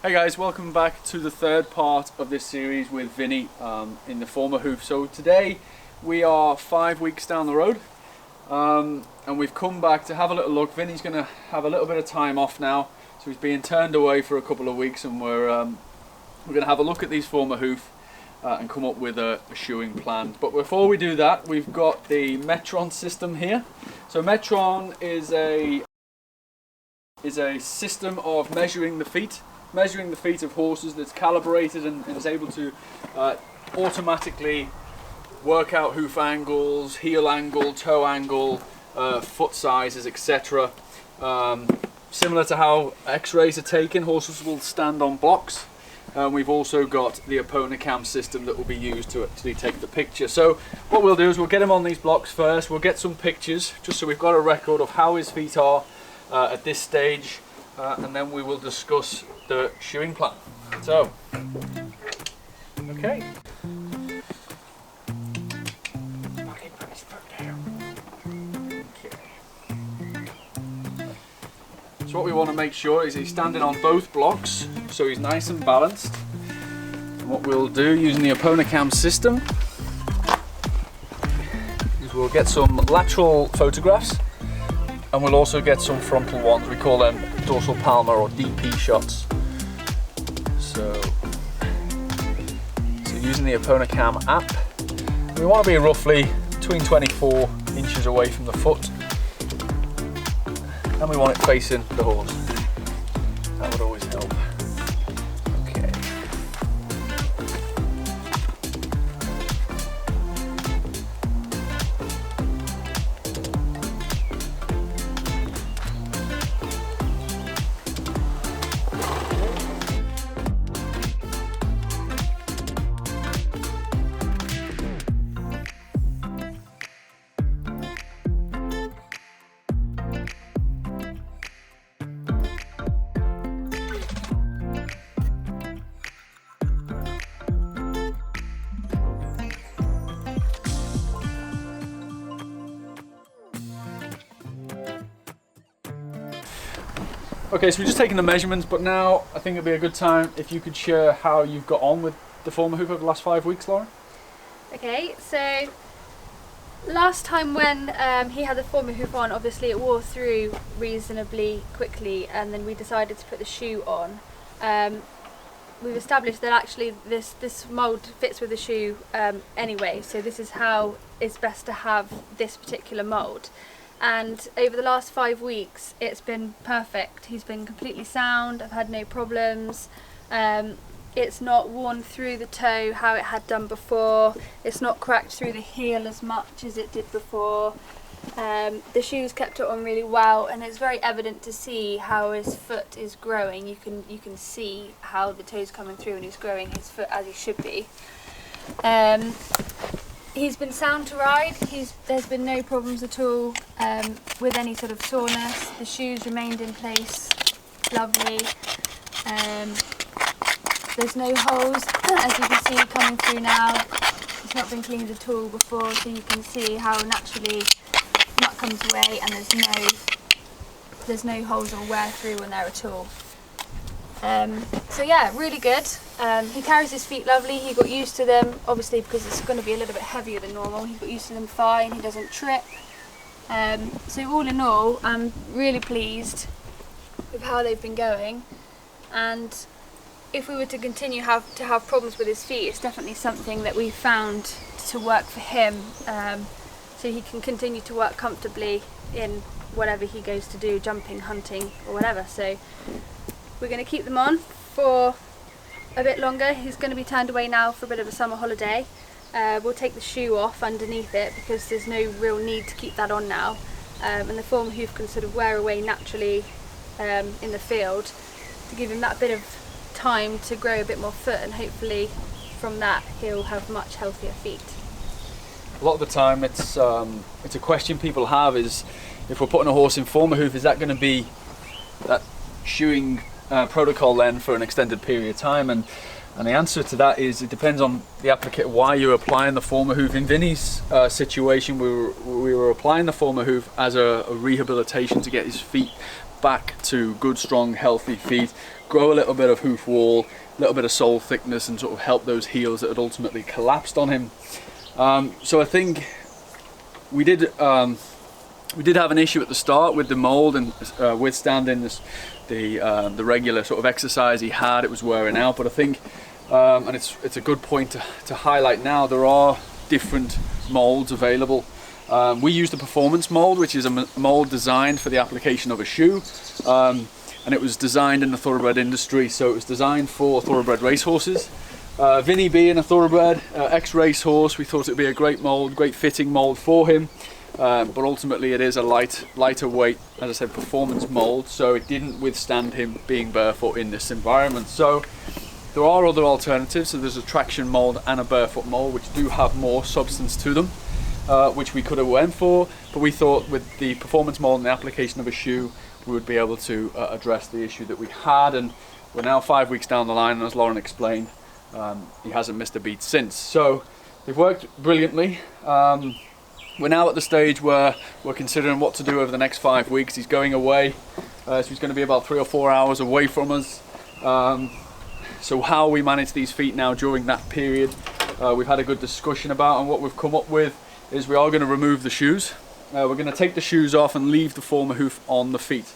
Hey guys, welcome back to the third part of this series with Vinny in the Formahoof. So today we are 5 weeks down the road and we've come back to have a little look. Vinny's going to have a little bit of time off now, so he's being turned away for a couple of weeks, and we're going to have a look at these Formahoof and come up with a shoeing plan. But before we do that, we've got the Metron system here. So Metron is a system of measuring the feet of horses that's calibrated and is able to automatically work out hoof angles, heel angle, toe angle, foot sizes, etc. Similar to how x-rays are taken, horses will stand on blocks. We've also got the Eponamind system that will be used to actually take the picture. So what we'll do is we'll get him on these blocks first, we'll get some pictures just so we've got a record of how his feet are at this stage, and then we will discuss the shoeing plan. So, okay. So what we want to make sure is he's standing on both blocks, so he's nice and balanced. And what we'll do using the Eponamind system is we'll get some lateral photographs, and we'll also get some frontal ones. We call them dorsal palmar or DP shots. So using the Eponamind app, we want to be roughly between 24 inches away from the foot, and we want it facing the horse. That would always help. Okay. Okay, so we're just taking the measurements, but now I think it'd be a good time if you could share how you've got on with the Formahoof over the last 5 weeks, Laura. Okay, so last time when he had the Formahoof on, obviously it wore through reasonably quickly, and then we decided to put the shoe on. We've established that actually this mould fits with the shoe anyway, so this is how it's best to have this particular mould. And over the last 5 weeks it's been perfect. He's been completely sound, I've had no problems. It's not worn through the toe how it had done before. It's not cracked through the heel as much as it did before. The shoes kept it on really well, and it's very evident to see how his foot is growing. You can see how the toe's coming through, and he's growing his foot as he should be. He's been sound to ride. There's been no problems at all with any sort of soreness. The shoes remained in place, lovely. There's no holes, as you can see, coming through now. It's not been cleaned at all before, so you can see how naturally muck comes away, and there's no holes or wear through in there at all. So yeah, really good. He carries his feet lovely. He got used to them, obviously because it's going to be a little bit heavier than normal. He got used to them fine. He doesn't trip. So all in all, I'm really pleased with how they've been going. And if we were to continue to have problems with his feet, it's definitely something that we found to work for him, so he can continue to work comfortably in whatever he goes to do, jumping, hunting or whatever. So we're going to keep them on for a bit longer. He's going to be turned away now for a bit of a summer holiday. We'll take the shoe off underneath it because there's no real need to keep that on now, and the Formahoof can sort of wear away naturally in the field to give him that bit of time to grow a bit more foot, and hopefully from that he'll have much healthier feet. A lot of the time it's a question people have is, if we're putting a horse in Formahoof, is that going to be that shoeing protocol then for an extended period of time? And the answer to that is it depends on the applicator, why you're applying the Formahoof. In Vinny's situation, we were applying the Formahoof as a rehabilitation to get his feet back to good, strong, healthy feet, grow a little bit of hoof wall, a little bit of sole thickness, and sort of help those heels that had ultimately collapsed on him. So I think we did have an issue at the start with the mold and withstanding the regular sort of exercise he had. It was wearing out, but I think, and it's a good point to highlight now, there are different molds available. We use the performance mold, which is a mold designed for the application of a shoe, and it was designed in the thoroughbred industry, so it was designed for thoroughbred racehorses. Vinny being a thoroughbred ex-racehorse, we thought it would be a great mold, great fitting mold for him. But ultimately it is a lighter weight, as I said, performance mold, so it didn't withstand him being barefoot in this environment. So there are other alternatives. So there's a traction mold and a barefoot mold, which do have more substance to them, which we could have went for, but we thought with the performance mold and the application of a shoe, we would be able to address the issue that we had. And we're now 5 weeks down the line, and as Lauren explained, he hasn't missed a beat since. So they've worked brilliantly. We're now at the stage where we're considering what to do over the next 5 weeks. He's going away, so he's going to be about 3 or 4 hours away from us. So how we manage these feet now during that period, we've had a good discussion about, and what we've come up with is we are going to remove the shoes. We're going to take the shoes off and leave the Formahoof on the feet.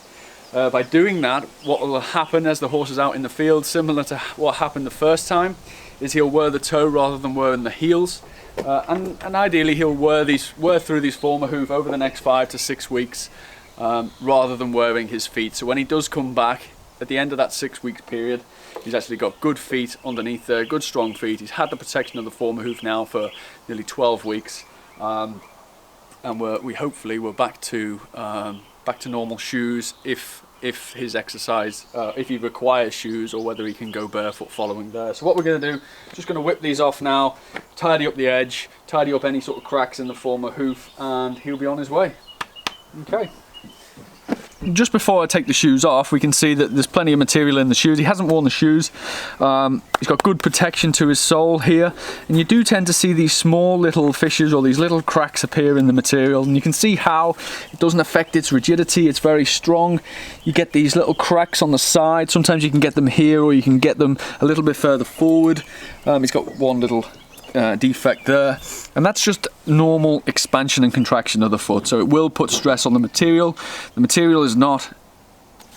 By doing that, what will happen as the horse is out in the field, similar to what happened the first time, is he'll wear the toe rather than wearing the heels. And ideally he'll wear through these Formahoof over the next 5 to 6 weeks, rather than wearing his feet. So when he does come back at the end of that 6 week period, he's actually got good feet underneath there, good strong feet. He's had the protection of the Formahoof now for nearly 12 weeks, and we're back to normal shoes if his exercise, if he requires shoes, or whether he can go barefoot following there. So what we're going to do, just going to whip these off now, tidy up the edge, tidy up any sort of cracks in the Formahoof, and he'll be on his way. Okay. Just before I take the shoes off, we can see that there's plenty of material in the shoes. He hasn't worn the shoes. He's got good protection to his sole here, and you do tend to see these small little fissures or these little cracks appear in the material, and you can see how it doesn't affect its rigidity. It's very strong. You get these little cracks on the side. Sometimes you can get them here, or you can get them a little bit further forward. He's got one little defect there, and that's just normal expansion and contraction of the foot, so it will put stress on the material. The material is not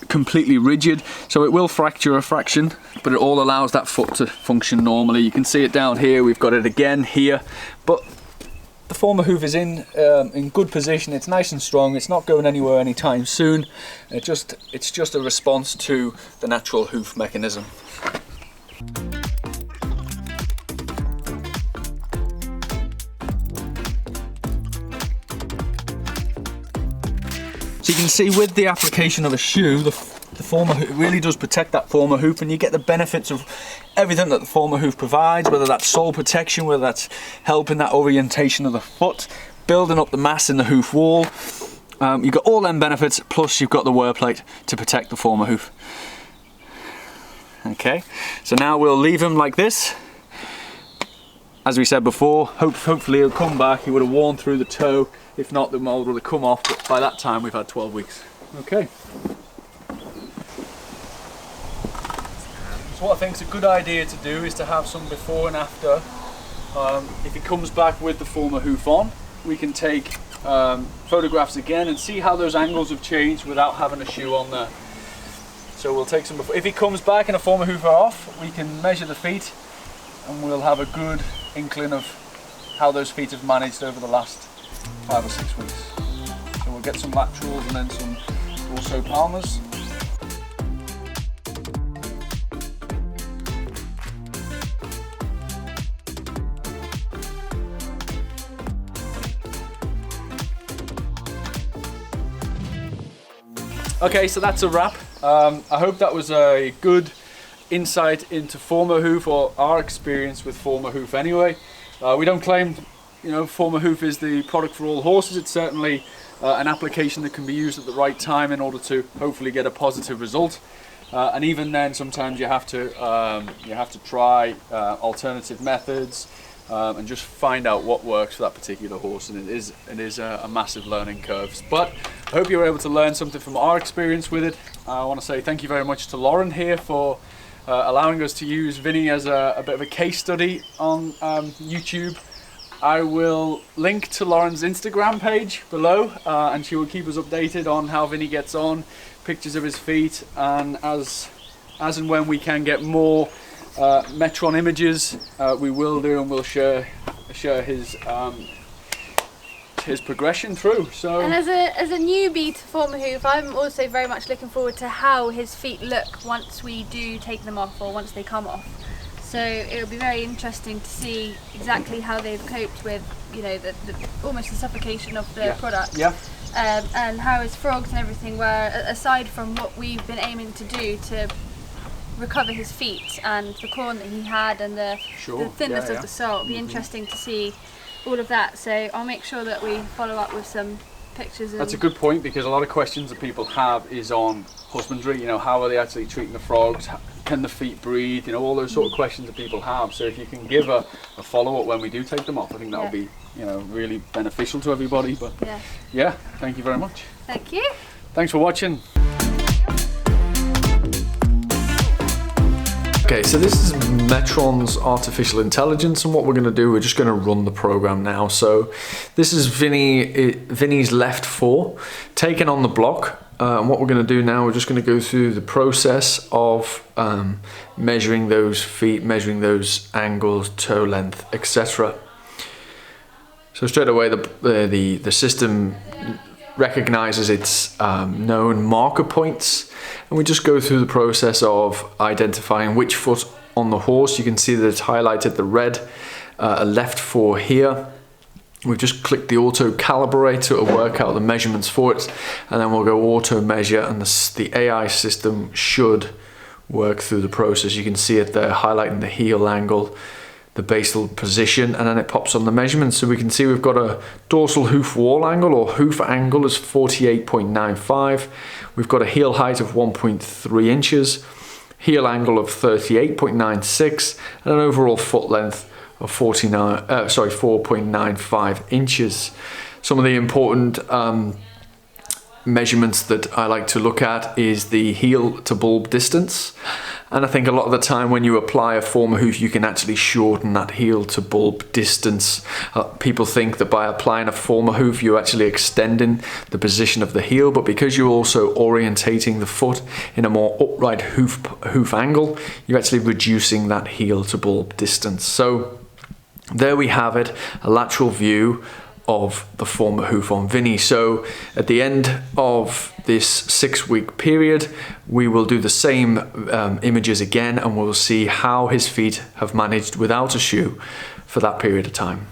completely rigid, so it will fracture a fraction, but it all allows that foot to function normally. You can see it down here, we've got it again here, but the Formahoof is in good position. It's nice and strong. It's not going anywhere anytime soon. It's just a response to the natural hoof mechanism. So you can see with the application of a shoe, the Formahoof really does protect that Formahoof, and you get the benefits of everything that the Formahoof provides, whether that's sole protection, whether that's helping that orientation of the foot, building up the mass in the hoof wall. You've got all them benefits, plus you've got the wear plate to protect the Formahoof. Okay, so now we'll leave him like this. As we said before, hopefully he'll come back. He would have worn through the toe. If not, the mold will have come off, but by that time we've had 12 weeks. Okay. So what I think is a good idea to do is to have some before and after. If he comes back with the Formahoof on, we can take photographs again and see how those angles have changed without having a shoe on there. So we'll take some before. If he comes back and a Formahoof are off, we can measure the feet, and we'll have a good inkling of how those feet have managed over the last 5 or 6 weeks. So we'll get some laterals and then some also palmers. Okay, so that's a wrap. I hope that was a good insight into Formahoof, or our experience with Formahoof anyway. We don't claim, Formahoof is the product for all horses. It's certainly an application that can be used at the right time in order to hopefully get a positive result. And even then, sometimes you have to try alternative methods and just find out what works for that particular horse. And it is a massive learning curve. But I hope you were able to learn something from our experience with it. I want to say thank you very much to Lauren here for allowing us to use Vinny as a bit of a case study on YouTube. I will link to Lauren's Instagram page below, and she will keep us updated on how Vinny gets on, pictures of his feet, and as and when we can get more Metron images, we will do, and we'll share his progression through. So, and as a newbie to Formahoof, I'm also very much looking forward to how his feet look once we do take them off, or once they come off. So it'll be very interesting to see exactly how they've coped with, you know, the almost the suffocation of the product. Yeah. And how his frogs and everything were, aside from what we've been aiming to do to recover his feet and the corn that he had and the thinness of the sole. It'll be interesting to see all of that. So I'll make sure that we follow up with some pictures. That's a good point, because a lot of questions that people have is on husbandry. You know, how are they actually treating the frogs? Can the feet breathe? You know, all those sort of questions that people have. So if you can give a follow-up when we do take them off, I think that will be, you know, really beneficial to everybody. But yeah, thank you very much. Thank you. Thanks for watching. Okay, so this is Metron's artificial intelligence, and what we're going to do, we're just going to run the program now. So this is Vinny's left fore taken on the block, and what we're going to do now, we're just going to go through the process of measuring those feet, measuring those angles, toe length, etc. So straight away the system recognizes its known marker points, and we just go through the process of identifying which foot on the horse. You can see that it's highlighted the red left fore here. We've just clicked the auto calibrate to work out the measurements for it, and then we'll go auto measure, and the AI system should work through the process. You can see it there highlighting the heel angle, the basal position, and then it pops on the measurements. So we can see we've got a dorsal hoof wall angle, or hoof angle, is 48.95. We've got a heel height of 1.3 inches, heel angle of 38.96, and an overall foot length of 4.95 inches. Some of the important measurements that I like to look at is the heel to bulb distance, and I think a lot of the time when you apply a Formahoof, you can actually shorten that heel to bulb distance. People think that by applying a Formahoof you're actually extending the position of the heel, but because you're also orientating the foot in a more upright hoof angle, you're actually reducing that heel to bulb distance. So there we have it, a lateral view of the Formahoof on Vinny. So at the end of this 6-week period, we will do the same images again, and we'll see how his feet have managed without a shoe for that period of time.